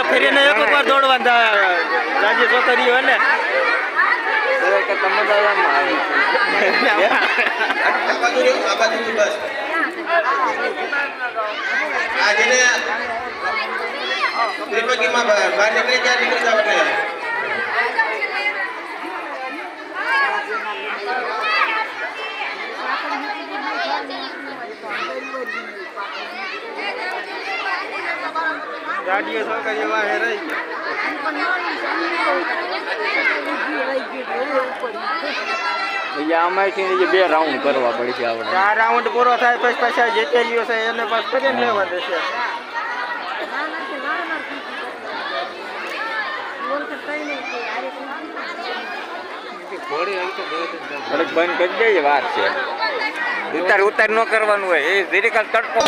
ફેરીને એક વાર દોડવા રાજી છોકરીઓ એટલે ગાડીઓ છોકરીઓ વાહે રહી આમાંથી 2 રાઉન્ડ કરવા પડશે આપણે. આ રાઉન્ડ પૂરો થાય પછી પાછા જેતેલીઓ છે એને પાછું કરીને લેવા દેશે. બંધ કરી દઈએ વાર છે. ઉતાર ન કરવાનું હોય એ ધીરે તડકો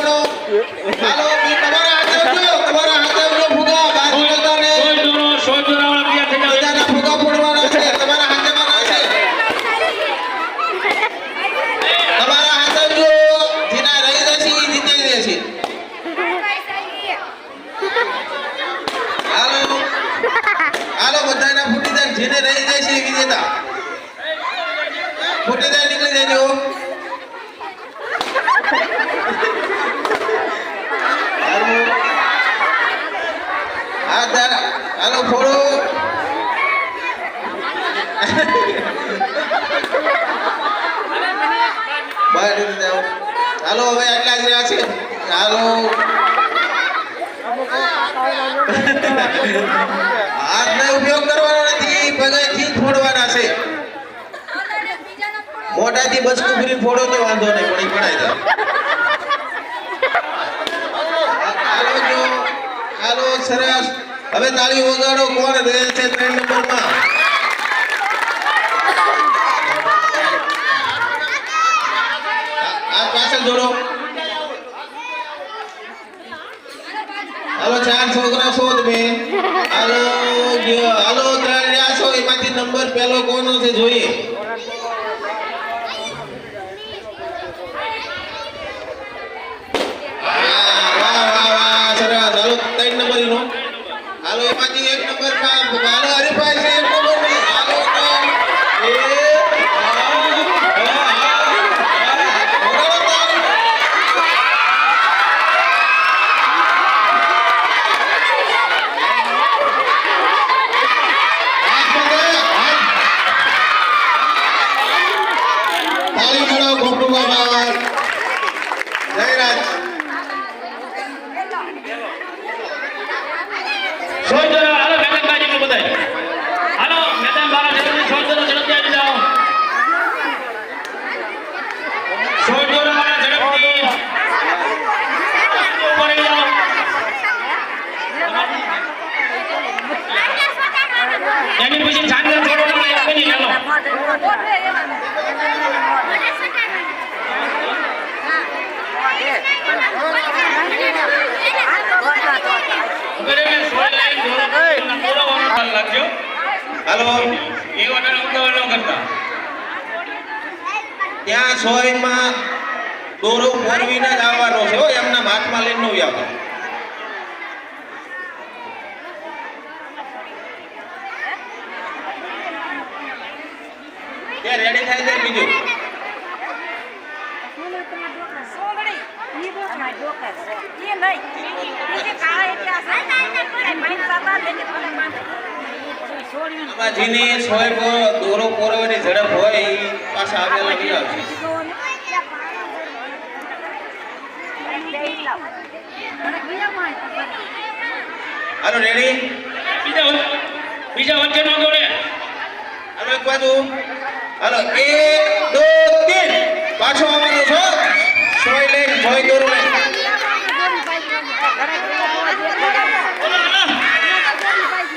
જેને રહી જાય છે વિજેતા ફૂટીદાર નીકળી જાય હાલો ફોડો હાલો હવે આટલા જ રહ્યા છે હાલો હાથનો ઉપયોગ કરવાનો નથી પગથી ફોડવાના છે મોઢાથી બચકું ફરીને ફોડો તો વાંધો નહીં પણ પડાય દે હાલો સરસ હવે તાળી વગાડો કોણ રહે છે 3 નંબરમાં આ પાછળ જોડો હાલો 4 છોકરા છો તમે હાલો 3 રહ્યા છો એમાંથી નંબર પહેલો કોનો છે જોઈએ હાલો એમાંથી 1 નંબર હાલો હરીફાઈ છે 1 નંબર ની હાલો તાળી મળો ગોપુ બાબા જયરાજ ત્યાં સોયમાં દોરો ફોરવીને જ આવવાનો છે એમના હાથમાં લઈને ન આવતો ત્યાં રેડી થાય છે બીજું જેની સોય દોરો પોરવાની ઝડપ હોય એ પાછા આગળ લઈ આવશે હાલો રેડી બીજા વચ્ચે નો દોડે હાલો એક બાજુ હાલો 1 2 3 પાછો આવવાનો છો સોય લઈને સોય દોરો લઈને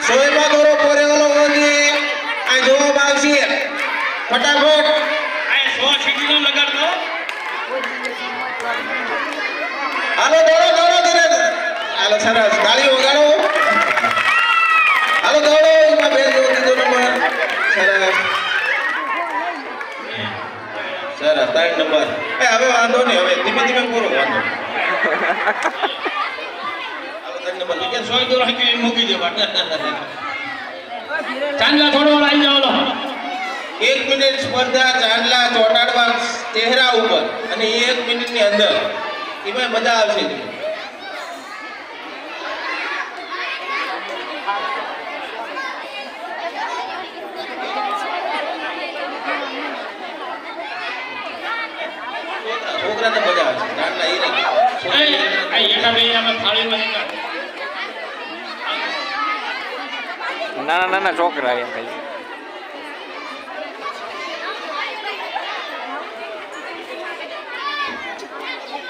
સોયમાં દોરો પોરેલો ઓજી આ જવાબ આવશે ફટાફટ આ 100 સીટી નો લગાડતો હાલો દોડો ધીરે હાલો સરસ તાળી વગાડો હાલો દોડો એમાં બેન જો ત્રીજો નંબર સરસ સરસ 3 નંબર એ હવે વાંધો નહીં હવે ધીમે ધીમે પૂરો વાંધો હાલો 3 નંબર કે 100 દોર હકી મૂકી દે બાટ ચાંદલા થોડો આવી જાવ લો 1 મિનિટ સ્પર્ધા ચાંદલા ચોટાડવા ચહેરા ઉપર અને 1 મિનિટની અંદર એમાં મજા આવશે છોકરાને મજા આવશે ચાંદલા એ એ આ એકા બે અમે થાળીમાં નીકળ નાના નાના છોકરા એ ખાલી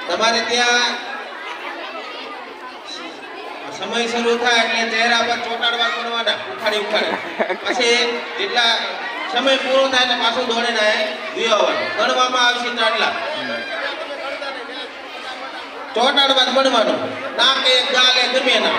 તમારે ત્યાં સમય શરૂ થાય એટલે ચહેરા પર ચોટાડવા કરવાના ઉખાડી પછી જેટલા સમય પૂરો થાય એટલે પાછું દોડીને આવવાનું ગણવામાં આવશે ચાંદલા ચોટાડવા જ ગણવાનું ના કે ગાલે ગમે ના